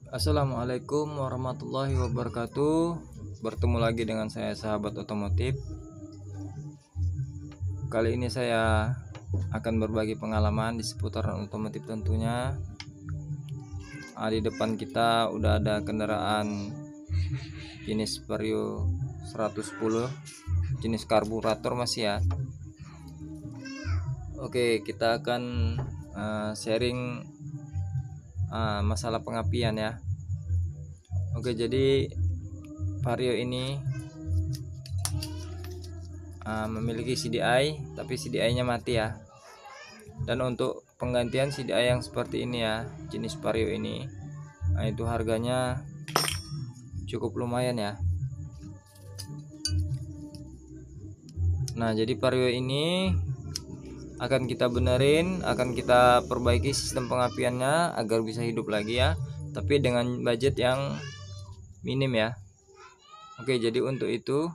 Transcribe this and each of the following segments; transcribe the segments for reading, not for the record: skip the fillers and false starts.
Assalamualaikum warahmatullahi wabarakatuh. Bertemu lagi dengan saya, sahabat otomotif. Kali ini saya akan berbagi pengalaman di seputaran otomotif tentunya. Di depan kita udah ada kendaraan jenis Vario 110, jenis karburator masih ya. Oke, kita akan sharing masalah pengapian ya. Oke, jadi Vario ini memiliki CDI, tapi CDI-nya mati ya. Dan untuk penggantian CDI yang seperti ini ya, jenis Vario ini, itu harganya cukup lumayan ya. Nah, jadi Vario ini akan kita benerin, akan kita perbaiki sistem pengapiannya agar bisa hidup lagi ya, tapi dengan budget yang minim ya. Oke, jadi untuk itu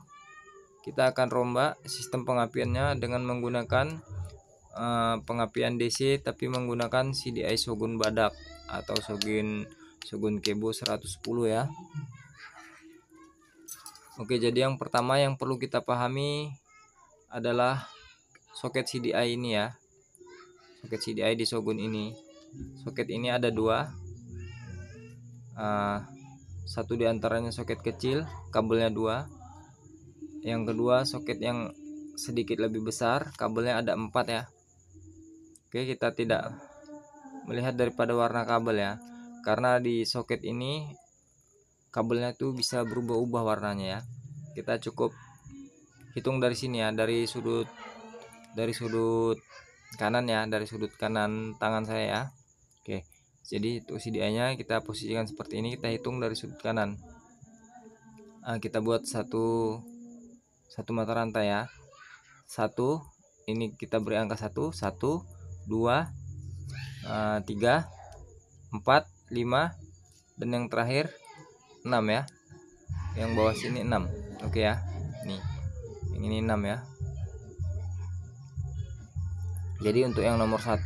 kita akan rombak sistem pengapiannya dengan menggunakan pengapian DC, tapi menggunakan CDI Shogun Badak atau Shogun Kebo 110 ya. Oke, jadi yang pertama yang perlu kita pahami adalah soket CDI ini ya. Soket CDI di Shogun ini. Soket ini ada dua. Satu diantaranya soket kecil, kabelnya dua. Yang kedua soket yang sedikit lebih besar, kabelnya ada 4 ya. Oke, kita tidak melihat daripada warna kabel ya, karena di soket ini kabelnya tuh bisa berubah-ubah warnanya ya. Kita cukup hitung dari sini ya, dari sudut kanan ya, dari sudut kanan tangan saya ya. Oke, jadi untuk CDI nya kita posisikan seperti ini, kita hitung dari sudut kanan. Kita buat satu mata rantai ya. Satu, ini kita beri angka 1, 2, 3, 4, 5, dan yang terakhir 6 ya. Yang bawah sini 6. Oke ya. Nih, yang ini 6 ya. Jadi untuk yang nomor 1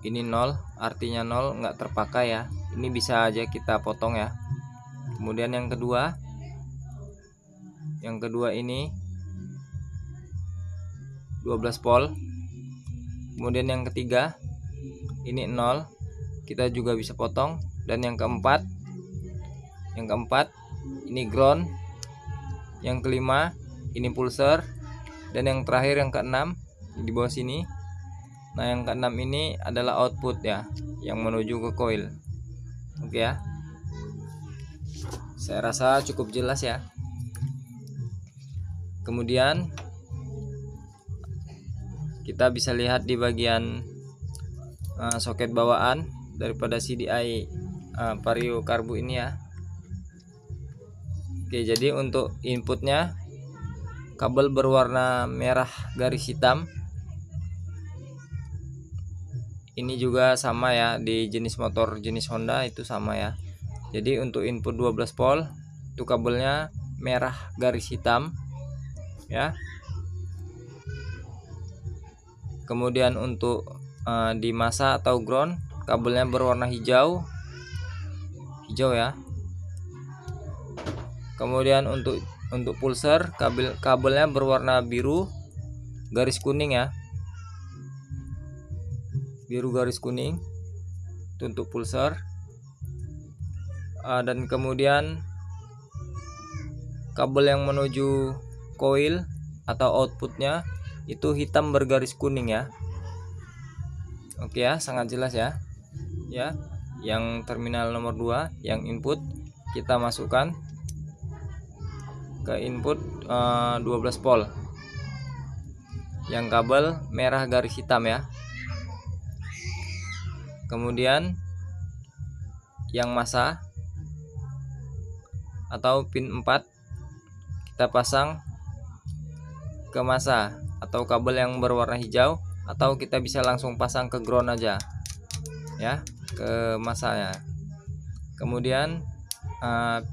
ini 0, artinya 0 nggak terpakai ya. Ini bisa aja kita potong ya. Kemudian yang kedua ini 12 volt. Kemudian yang ketiga ini 0, kita juga bisa potong. Dan yang keempat ini ground. Yang kelima ini pulser. Dan yang terakhir yang keenam di bawah sini. Nah, yang keenam ini adalah output ya, yang menuju ke coil. Oke ya. Saya rasa cukup jelas ya. Kemudian kita bisa lihat di bagian soket bawaan daripada CDI Vario Karbu ini ya. Oke, jadi untuk inputnya kabel berwarna merah garis hitam. Ini juga sama ya, di jenis motor jenis Honda itu sama ya. Jadi untuk input 12 volt itu kabelnya merah garis hitam ya. Kemudian untuk di masa atau ground kabelnya berwarna hijau ya. Kemudian untuk pulser kabelnya berwarna biru garis kuning ya. Biru garis kuning itu untuk pulser. Dan kemudian kabel yang menuju coil atau outputnya itu hitam bergaris kuning ya. Oke ya, sangat jelas ya. Ya, yang terminal nomor 2 yang input kita masukkan ke input 12 volt. Yang kabel merah garis hitam ya. Kemudian yang masa atau pin 4 kita pasang ke masa atau kabel yang berwarna hijau, atau kita bisa langsung pasang ke ground aja ya, ke masanya. Kemudian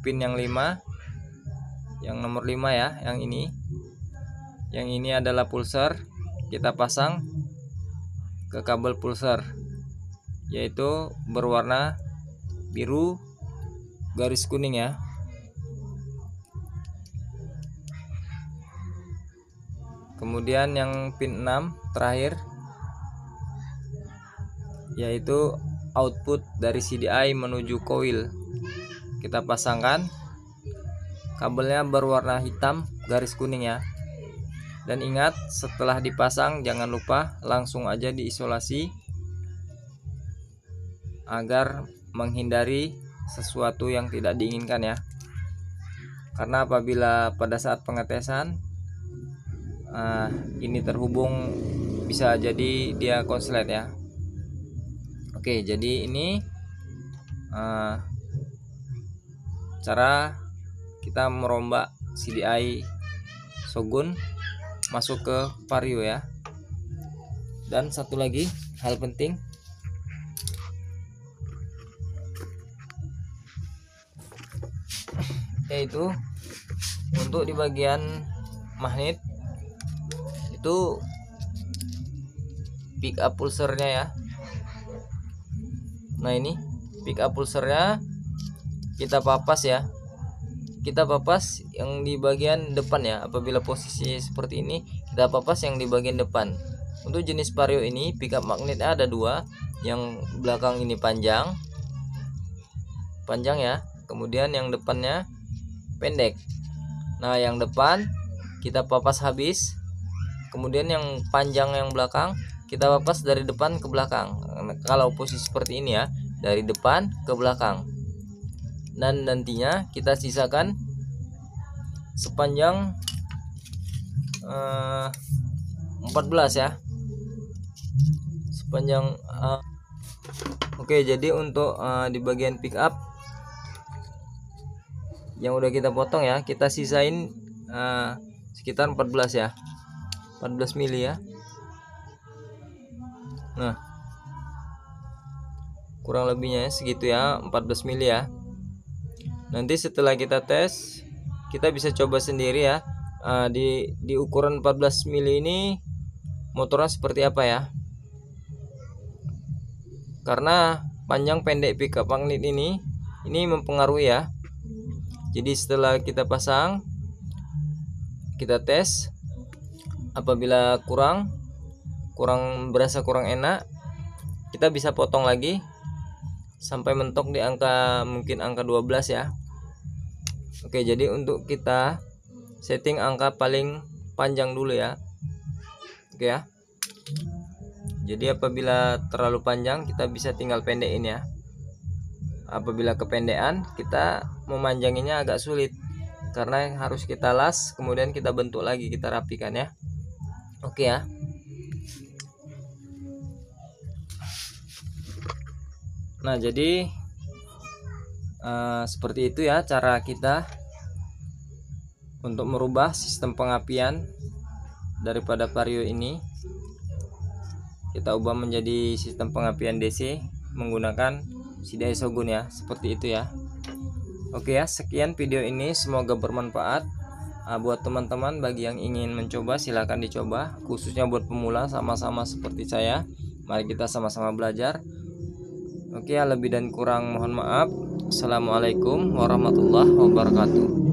pin yang 5, yang nomor 5 ya, yang ini adalah pulser, kita pasang ke kabel pulser, yaitu berwarna biru garis kuning ya. Kemudian yang pin 6 terakhir, yaitu output dari CDI menuju coil. Kita pasangkan, kabelnya berwarna hitam garis kuning ya. Dan ingat, setelah dipasang jangan lupa langsung aja diisolasi agar menghindari sesuatu yang tidak diinginkan ya. Karena apabila pada saat pengetesan ini terhubung, bisa jadi dia konslet ya. Oke, jadi ini cara kita merombak CDI Shogun masuk ke Vario ya. Dan satu lagi hal penting, yaitu untuk di bagian magnet itu pick up pulsernya ya. Nah, ini pick up pulsernya kita papas ya. Kita papas yang di bagian depan ya. Apabila posisi seperti ini, kita papas yang di bagian depan. Untuk jenis Vario ini pick up magnetnya ada dua. Yang belakang ini panjang ya. Kemudian yang depannya pendek. Nah, yang depan kita papas habis. Kemudian yang panjang yang belakang kita papas dari depan ke belakang. Kalau posisi seperti ini ya, dari depan ke belakang. Dan nantinya kita sisakan sepanjang 14 ya. Sepanjang Oke, jadi untuk di bagian pick up yang udah kita potong ya, kita sisain sekitar 14 ya. 14 mili ya. Nah, kurang lebihnya segitu ya, 14 mili ya. Nanti setelah kita tes, kita bisa coba sendiri ya. Di ukuran 14 mili ini motornya seperti apa ya. Karena panjang pendek pickup magnet ini mempengaruhi ya. Jadi setelah kita pasang, kita tes. Apabila berasa kurang enak, kita bisa potong lagi sampai mentok di mungkin angka 12 ya. Oke, jadi untuk kita setting angka paling panjang dulu ya. Oke ya. Jadi apabila terlalu panjang, kita bisa tinggal pendekin ya. Apabila kependekan, kita memanjanginya agak sulit karena harus kita las, kemudian kita bentuk lagi, kita rapikan ya. Oke ya. Nah, jadi seperti itu ya cara kita untuk merubah sistem pengapian daripada Vario ini. Kita ubah menjadi sistem pengapian DC menggunakan CDI Shogun ya, seperti itu ya. Oke ya, sekian video ini, semoga bermanfaat buat teman-teman. Bagi yang ingin mencoba, silahkan dicoba, khususnya buat pemula sama-sama seperti saya. Mari kita sama-sama belajar. Oke ya, lebih dan kurang mohon maaf. Assalamualaikum warahmatullahi wabarakatuh.